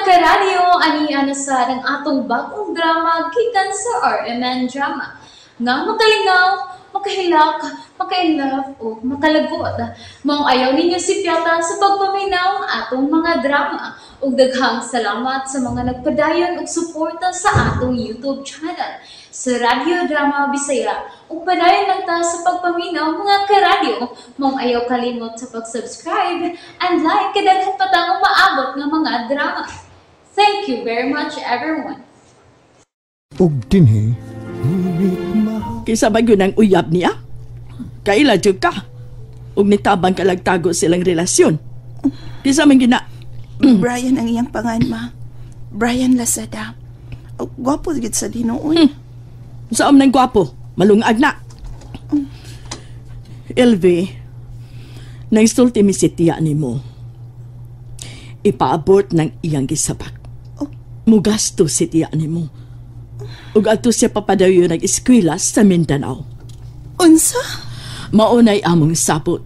karadyo, ani-ana sa ng atong bagong drama gikan sa RMN Drama. Nga makalingaw, makahilak, maka-inlove, o makalagot. Maong ayaw ninyo si Piata sa pagpaminaw ang atong mga drama. Ug daghang salamat sa mga nagpadayon ug suporta sa atong YouTube channel sa Radio Drama Bisaya. Ug padayon lang ta sa pagpaminaw mga karadyo. Maong ayaw kalimot sa pag-subscribe and like kadaghan pa tang maabot nga mga drama. Thank you very much everyone. Ug dinhi kaysa ba yun ang uyab niya? Kaila jud ka. Ug nitabang kalagtago silang relasyon. Kaysa man gina Brian ang iyang pangan, ma. Brian Lazada. Gwapo gid sa dinoon. Saan nang gwapo? Malungag na. LV, naisulti mi si tiya ni mo. Ipaabot ng iyang gisabak. Mugasto si tiya ni mo. Ug ato siya papadayo nag-eskwela sa Mindanao. Unsa? Maunay among sapot.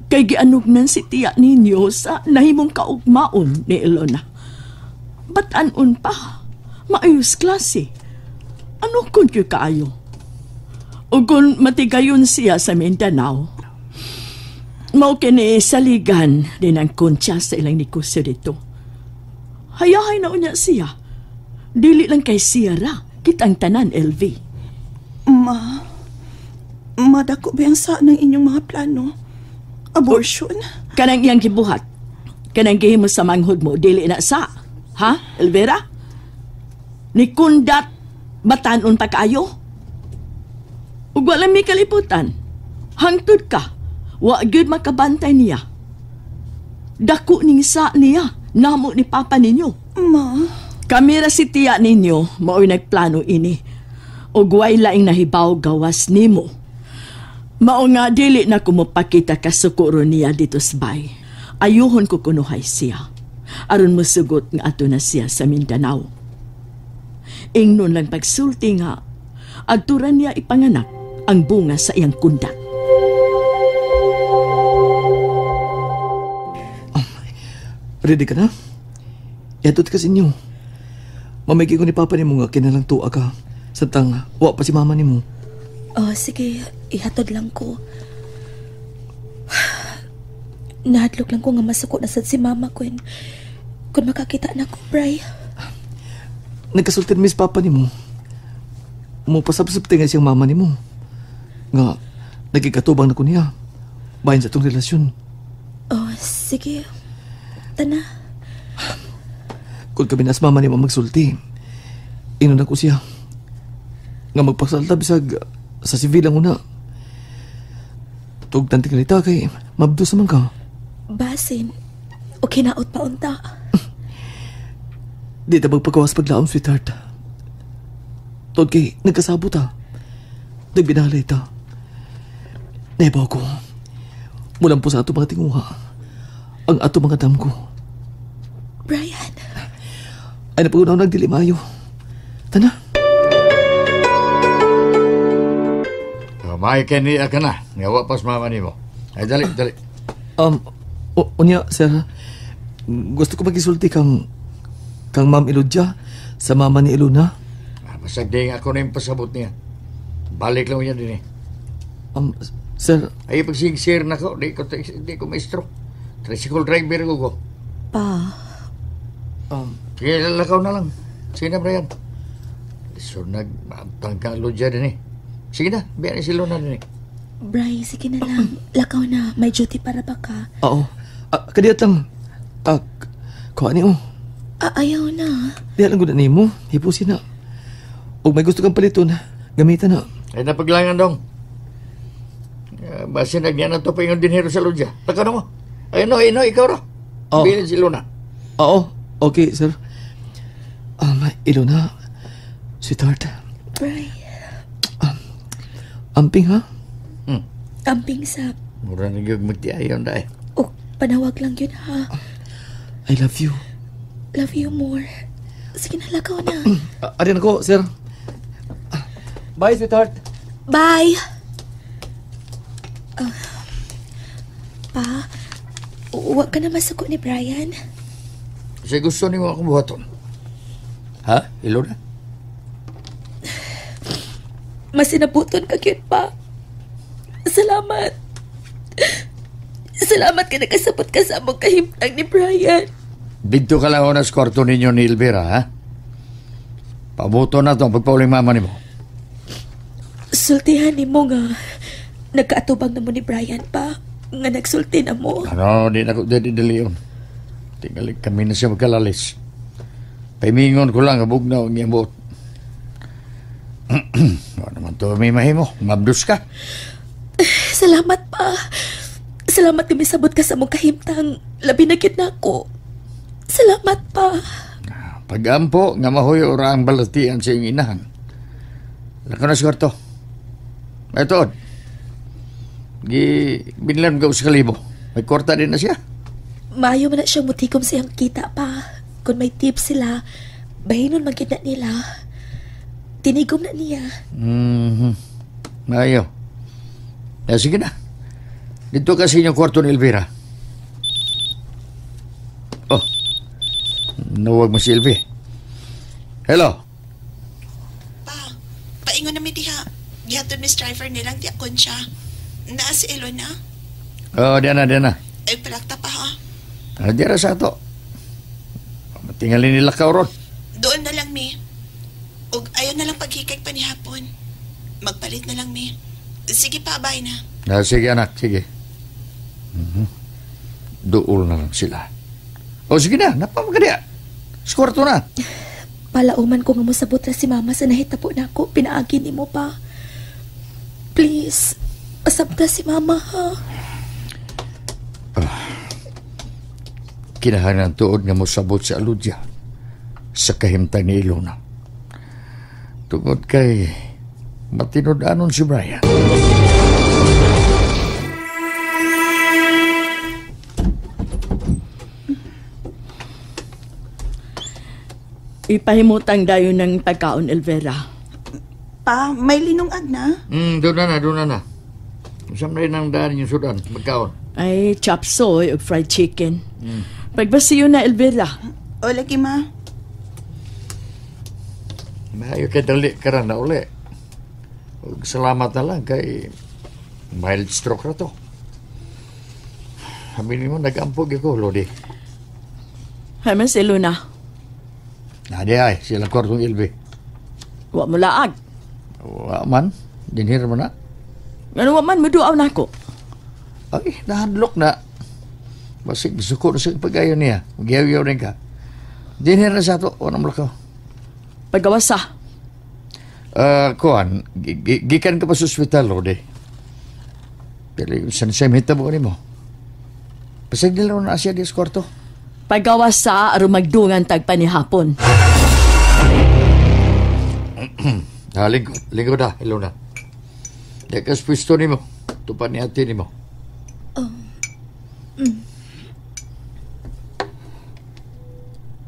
Kay gianugnan si tiya ninyo sa nahimong kaugmaon ni Ilona. Batanon pa. Maayos klase. Ano kung kayo kaayo? O kung matigayon siya sa Mindanao, mao kini saligan din ang kontsya sa ilang negosyo dito. Hayahay na unya siya. Dili lang kay Sierra, kitang tanan, LV. Madako ba ang sa ng inyong mga plano? Abortion? Kanang iyang gibuhat. Kanang gihimo sa manghod mo, dili na sa. Ha, Elvira? Ni kundat, batanon pa kayo? Ug wala may kaliputan. Hangtod ka, wa gyud makabantay niya. Dako ning sa niya, namo ni papa ninyo. Ma? Kamera si tiya ninyo, mao'y nagplano ini. Ug way laing nahibaw gawas nimo. Mao nga dili na kumupakita kasukuro niya dito sa bay. Ayuhon ko kunuhay siya. Aron musugot nga ato na siya sa Mindanao. Ingnon lang pagsulti nga, aturan niya ipanganak ang bunga sa iyang kundat. ready ka na? Yatot ka sa inyo. Mamagi ko ni Papa ni mo nga kinalang tuwa ka. Santang wa pa si Mama ni mo. Oh, sige. Ihatod lang ko. Nahadlok lang ko nga masuko na sad si Mama ko. Kung makakita na ko, Bray. Nagkasultin Miss Papa ni mo. Mupasabsab nga siyang Mama ni mo. Nga, nagkikatubang na ko niya. Bayan sa itong relasyon. Oh, sige. Tana. Kung kami nas Mama ni mo magsulti, inunan ko siya. Nga magpasalta bisag sa civil lang una. Tug tanti kalita kay mabdos naman ka. Basin. O kinaot pa unta. Di ta magpagawas paglaom, sweetheart. Tod kay nagkasabot ta. Nagbinalay ta. Nebaw ko. Mulang po sa ato mga tinguha. Ang ato mga dam ko. Brian. Ay napagunaw nagdilimayo. Tana. May kaniya ka na. Ngawa pas Mama ni mo. Ay, dali. Unya, sir. Gusto ko magisulti kang Ma'am Elodja sa Mama ni Ilona. Masagding ako na yung pasabot niya. Balik lang yan din eh. Sir. Ay, pag-share na ko. Di ko maestro. Tricycle driver ko. Pa. Sige, lakaw na lang. Sige na, Brian. So, nagtangkang Elodja din eh. Sige na, biyan si Lona din eh. Bray, sige na lang. Lakaw na. May duty para ba ka? Oo. Kadiyat lang. Kuha niyo. Ayaw na. Diyan lang guna ni mo. Hipusin na. Huwag may gusto kang paliton, gamitan na. Ay, napaglangan dong. Basta nagyan na ito pa yung dinero sa Lodja. Taka na mo. Ay, no, ikaw ra. Biyan si Lona. Oo. Okay, sir. Ilona. Sweetheart. Bray. Amping, ha? Amping sa... Mura na yung magtiayon na eh. Oh, panawag lang yun, ha? I love you. Love you more. Sige na, lakaw na. Arin ako, sir. Bye, sweetheart. Bye! Pa, huwag ka na masuko ni Brian. Kasi gusto ni mo akong buhaton. Ha, Ilona? Masinabuton ka yun pa. Salamat. Salamat ka nakasabot ka sa among kahimtang ni Brian. Dito ka lang ako sa kwarto ninyo ni Elvira, ha? Pabuto na to, pagpauling mama ni mo. Sultihan ni mo nga. Nagkaatubang na mo ni Brian pa. Nga nagsulti na mo. Ano, di na ko dali yun. Tingalik kami na siya magkalalis. Paimingon ko lang, abog na ang iyang buot. Ano naman to, may mahimo. Mabdus ka. Salamat pa. Salamat kami sabot ka sa mong kahimtang. Labi na na ako. Salamat pa. Pag-ampo, nga mahoy ora ang balatian sa iyong inahan. Laka na sa kwarto. Ito, binlan ka sa kalibo. May kwarta din na siya. Maayo man na siya mutikom siyang kita pa. Kung may tips sila, bahinon magkita nila. Tinigom na niya. Maayo. Sige na. Dito kasi yung kwarto ni Elvira. Oh, nawag mo si Elvi. Hello. Pa, paingon na mi diha. Gihatod ni driver nilang diakon siya. Naa si Ilona. Oh, diyan na. Ay, palakta pa ha. Diyan na sa ato. Matingalin nila ka ron. Doon na lang mi. Og ayaw na lang paghikay pa ni hapon. Magpalit na lang mi. Sige pa, bye na. Sige anak, sige. Duol na lang sila. O sige na, napamaganda. Skorto na. Palauman ko nga mo sabot na si mama sa nahitapo na ako. Pinaagi ni mo pa. Please, asabta si mama ha. Kinahanglan tuod nga mo sabot sa Aludya sa kahimtang ni Ilona. Tungod kay matinud-anon si Brian. Ipahimutang dayon ng pagkaon, Elvira. Pa, may linungag na. Doon na. Masam na rin ang daan yung sudan, magkaon. Ay, chop suey o fried chicken. Pagbasiyo na, Elvira. O, lagi ma. Maayo kay dali ka rin na uli. Salamat na lang kay mild stroke na to. Sabihin mo, nag-ampog ako, Lodi. Hay man si Luna. Nadi ay, silang kwartong Ilvi. Wa mo laag. Wa man, dinhir mo na. Ano wa man, maduaw na ako. Ay, nahadlok na. Basig, suko na sa pag-ayon niya. Mag-yaw-yaw rin ka. Dinhir na sa ito, wanang lakaw. Pagawasa. Kuhan, gikan ka pa sa ospital, Lodi. Pero saan siya mahitabo ni mo? Pasag nila na siya di sa kwarto. Pagawasa aron magdungan tagpa ni hapon. Lingkod na, Ilona. Dekas pwisto ni mo. Tupan ni ate ni mo.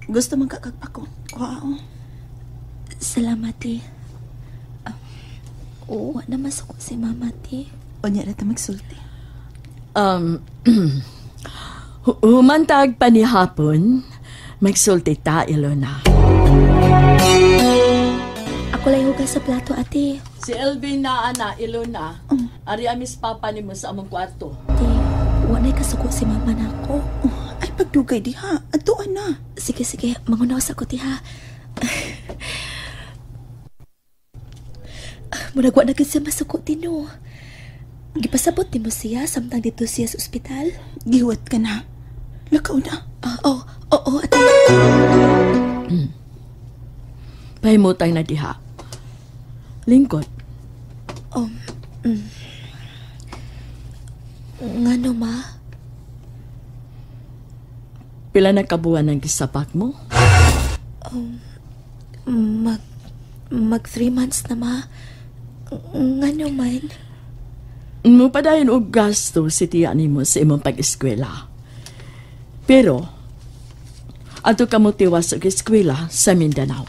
Gusto mong kakagpako. Wow. Salamat eh. Oo, na masako si mama ti. O niya na magsulti. Humantag pa ni hapon, magsulti ta, Ilona. Ako lang hugas sa plato, ate. Si Elvin na, ana, Ilona. Ari amis papa ni mo sa among kwarto. Ate, wanay kasuko si mama na ako. Ay, pagdugay diha. Atuan na. Sige, mangunawas ako ti ha. Munagwa na siya masuko din no. Gipasabot din mo siya samtang dito siya sa ospital. Giwat ka na. Lakaw na. Oo, ate. Pahimutang na diha. Lingkod. Ngano ma? Pila na kabuan ang gisapak mo? Mag 3 months na ma. Ngano man? Mupadayon og gasto si tiya nimo sa imong pag-eskwela. Pero, ato ka mo tiwas og eskwela sa Mindanao.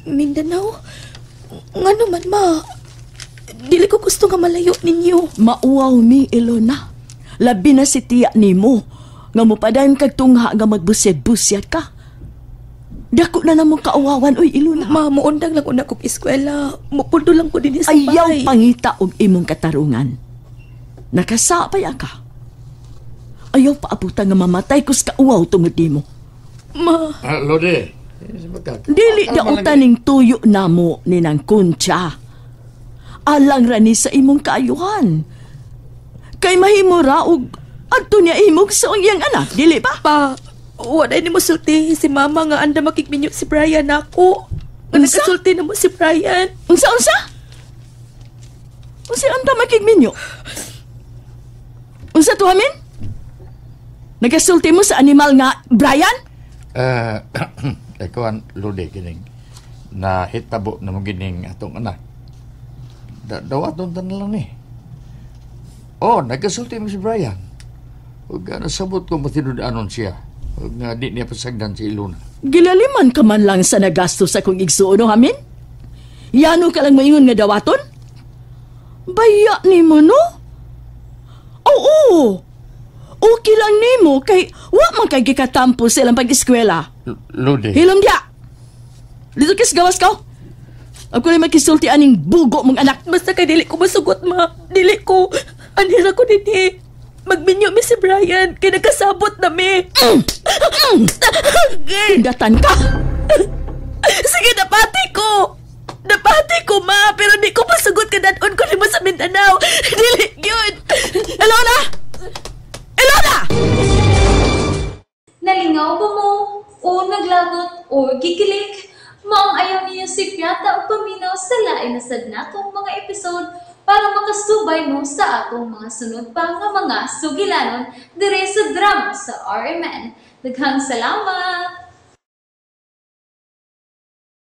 Mindanao? Ngano man ma? Dili ko gusto nga malayo ninyo. Mauwaw mi, Ilona. Labi na si tiya nimo. Nga mo pa dayon kag tungha nga magbusyad-busyad ka. Dako na namang kaawawan, uy, Ilona. Ma, muundang lang una kong eskwela. Mupundo lang ko din sa bahay. Ayaw pangita og imong katarungan. Nakasapay ka. Ayaw paabutan nga mamatay kus kauwaw tungod nimo. Ma, Lodi. Dili dautan ning tuyo namo ni nang Kuncha. Alang rani sa imong kaayuhan. Kay mahimo ra og adto niya imong sa iyang anak, dili ba? pa, wala ni mo sulti si mama nga anda makikminyo si Brian ako. Nga Unsa? nagkasulti na mo si Brian. Unsa? Unsa anta makigminyo? Unsa to amin? Nagasulti mo sa animal nga Brian? Ikaw ang Lodi kining na hitabo na mo gining atong anak. Dawaton ta na lang ni. Oh, nagkasulti mo si Brian. Huwag nga nasabot ko matinudanon siya. Huwag nga di niya pasagdan si Ilona. Gilaliman ka man lang sa nagasto sa kong igsuon, amin? Yano ka lang maingon nga dawaton? Baya ni mo, no? Oo! Okay lang ni mo kay wa man kay gikatampo sa ilang pag-eskwela. Lodi. Hilom dia! Dito kis gawas ka? Ako na makisulti aning bugo mong anak. Basta kay dili ko masugot, ma. Dili ko. Anira ko din magminyo mi si Brian. Kaya nagkasabot na mi. Datan ka! Sige, napati ko. Napati ko, ma. Pero di ko masugot ka daton ko ni mo sa Mindanao. Dili yun. Elona! Elona! Nalingaw ba mo? O naglagot? O gikilig? Maong ayaw niya si Piata o paminaw sa lain na sad natong mga episode para makasubay mo sa atong mga sunod pa nga mga sugilanon dire sa drama sa RMN. Daghang salamat!